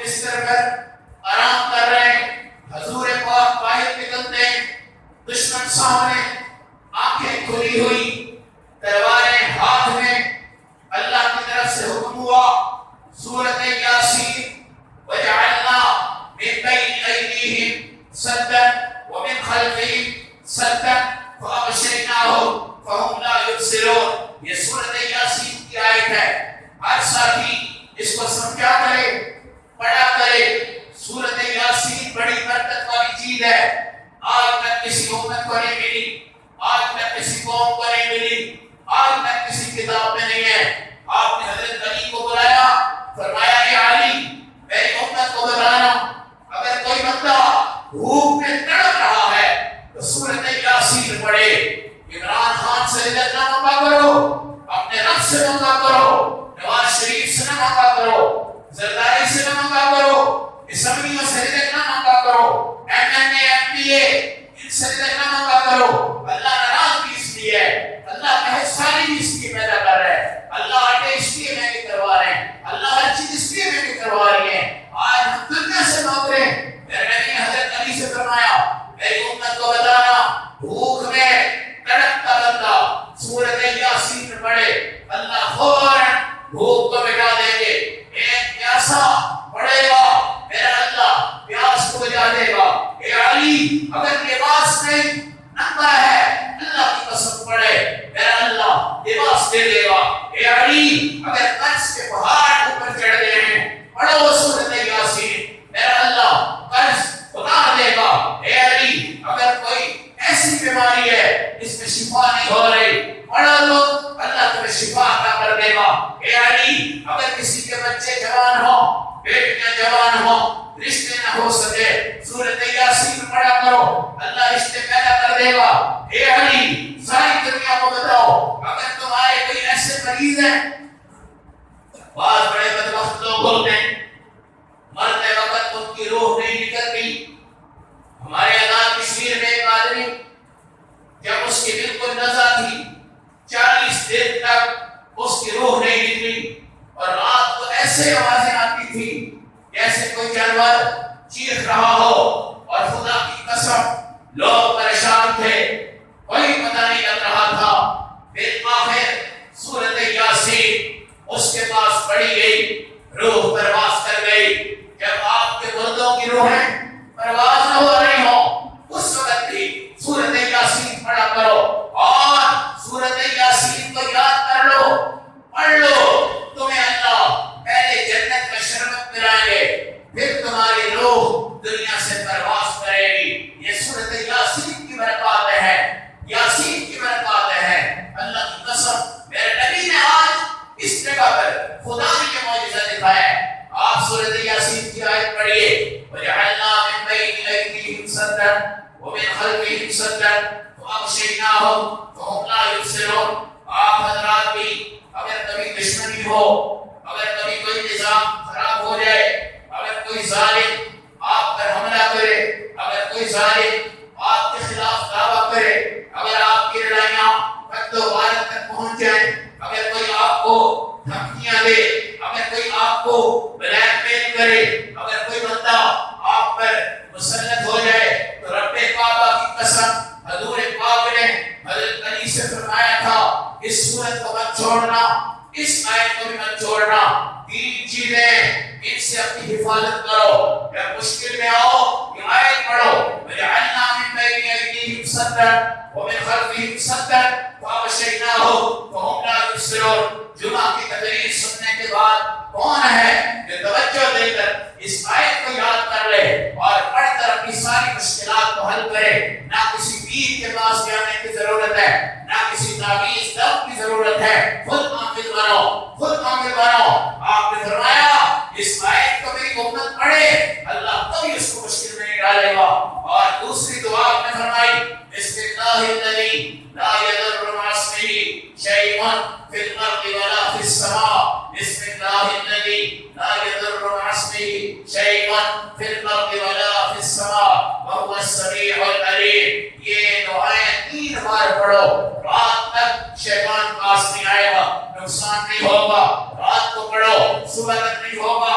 بستر پر آرام کر رہے ہیں، حضور پاک باہر نکلتے ہیں، دشمن سامنے، آنکھیں کھلی ہوئی، تلواریں ہاتھ میں، اللہ کی طرف سے حکم ہوا سورۃ یاسین وجعلنا من بین ایدیہم سدا ومن خلفہم سدا فاغشیناہم فہم لا یبصرون۔ یہ سورۃ یاسین کی آیت ہے۔ ہر ساتھی اس کو سمجھا کرے، پڑھا کرے۔ سورۃ یاسین بڑی برکت والی چیز ہے، آج تک کسی امت کو نہیں ملی، آج تک کسی قوم کو نہیں ملی، آج تک کسی کتاب میں نہیں ہے۔ آپ نے حضرت علی کو بلایا، فرمایا اے علی میری امت کو بتانا اگر کوئی بندہ بھوک میں تڑپ رہا ہے تو سورۃ یاسین پڑھے۔ عمران خان سے رضا نہ مانگا کرو، اپنے رب سے مانگا کرو، نواز شریف سے نہ مانگا کرو، زرداری سے نہ مانگا کرو، اسمبلیوں سے رضا نہ مانگا کرو، MNA ان سے رضا نہ مانگا کرو۔ اللہ ناراض بھی اس لیے ہے، اللہ بہتسانی بھی اس لیے پیدا کر رہا ہے، اللہ آٹے اس لیے میں بھی کروا رہے ہیں، اللہ ہر چیز اس لیے میں بھی کروا رہی ہے۔ آج ہم دنیا سے مانگ رہے ہیں۔ میرے نبی نے حضرت علی سے فرمایا میری امت کو بتانا بھوک میں تڑپتا بندہ سورۃ یاسین پڑھے، اللہ فوراً بھوک کو مٹا دیں گے۔ ایک پیاسا پڑھے گا میرا اللہ پیاس کو بجھا دے گا۔ اے علی اگر لباس نہیں ننگا ہے اللہ کی قسم پڑھے میرا اللہ لباس دے دے گا۔ اے علی اگر قرض کے پہاڑ اوپر چڑھ گئے ہیں پڑھو سورۃ یاسین میرا اللہ قرض اتار دے گا۔ اے علی اگر کوئی ایسی بیماری ہے جس میں شفا نہیں ہو رہی پڑھو لو اللہ تمہیں شفا عطا کر دے گا۔ اے علی اگر کسی کے بچے جوان ہوں، بیٹیاں جوان ہوں، رشتے نہ ہو سکے سورۃ یاسین پڑھا کرو، اللہ رشتے پیدا کر دے گا۔ اے علی ساری دنیا کو بتاؤ اگر تمہارے کوئی ایسے مریض ہیں، بعض بڑے بدبخت لوگ ہوتے ہیں مرتے وقت ان کی روح نہیں نکلتی۔ ہمارے آزاد کشمیر میں ایک آدمی جب اس کی بالکل نزا تھی 40 دن تک اس کی روح نہیں نکلی، اور رات کو ایسے آوازیں آتی تھی جیسے کوئی جانور چیخ رہا ہو، اور خدا کی قسم لوگ پریشان تھے، کوئی پتہ نہیں لگ رہا تھا۔ پھر آخر سورۃ یاسین اس کے پاس پڑھی گئی، روح پرواز کر گئی۔ جب آپ کے مردوں کی روحیں پرواز نہ ہو رہی ہوں اس وقت بھی سورۃ یاسین پڑھا کرو، اور سورۃ یاسین کو یاد کر لو، پڑھ لو، تمہیں اللہ پہلے جنت کا شربت پلائیں گے، پھر تمہاری روح دنیا سے پرواز کرے گی۔ یہ سورۃ یاسین کی برکات ہے، یاسین کی برکات ہے۔ اللہ کی قسم میرے نبی نے آج اس جگہ پر خدا نے یہ معجزہ دکھایا ہے۔ آپ سورۃ یاسین کی آیت پڑھیے وَجَعَلْنَا مِن بَيْنِ أَيْدِيهِمْ سَدًّا وَمِنْ خَلْفِهِمْ سَدًّا فَأَغْشَيْنَاهُمْ فَهُمْ لَا يُبْصِرُونَ۔ آپ حضرات بھی اگر کبھی دشمنی ہو، اگر کبھی کوئی نظام خراب ہو جائے، اگر کوئی ظالم آپ پر حملہ کرے، اگر کوئی ظالم آپ کے خلاف دعویٰ کرے، اگر آپ کی لڑائیاں قتل و غارت تک پہنچ جائیں، اگر کوئی آپ کو دھمکیاں دے، اگر کوئی آپ کو بلیک میل کرے، اگر کوئی بندہ آپ پر مسلط ہو جائے، تو رب کعبہ کی قسم حضور پاک نے حضرت علی سے فرمایا تھا اس سورت کو مت چھوڑنا، اس آیت کو بھی مت چھوڑنا۔ 3 چیزیں ان سے اپنی حفاظت کرو، جب مشکل میں آؤ یہ آیت پڑھو وَجَعَلْنَا مِن بَيْنِ أَيْدِيهِمْ سَدًّا وَمِنْ خَلْفِهِمْ سَدًّا فَأَغْشَيْنَاهُمْ فَهُمْ لَا يُبْصِرُونَ۔ جمعہ کی تقریر سننے کے بعد کون ہے جو توجہ دے کر اس آیت کو یاد کر لے اور پڑھ کر اپنی ساری مشکلات کو حل کرے؟ نہ کسی پیر کے پاس جانے کی ضرورت ہے، نہ کسی تعویذ دم کی ضرورت ہے، خود عامل بنو، خود عامل بنو۔ آپ نے فرمایا اس آیت کو میری امت پڑھے اللہ کبھی اس کو مشکل میں نہیں ڈالے گا۔ اور دوسری دعا آپ نے فرمائی بسم اللہ الذی لا یضر مع اسمہ شیء فی الارض ولا فی السماء، بسم اللہ الذی لا یضر مع اسمہ شیء فی الارض ولا فی السماء وهو السمیع العلیم۔ یہ دعائیں 3 بار پڑھو، رات تک شیطان پاس نہیں آئے گا، نقصان نہیں ہوگا۔ رات کو پڑھو، صبح تک نہیں ہوگا،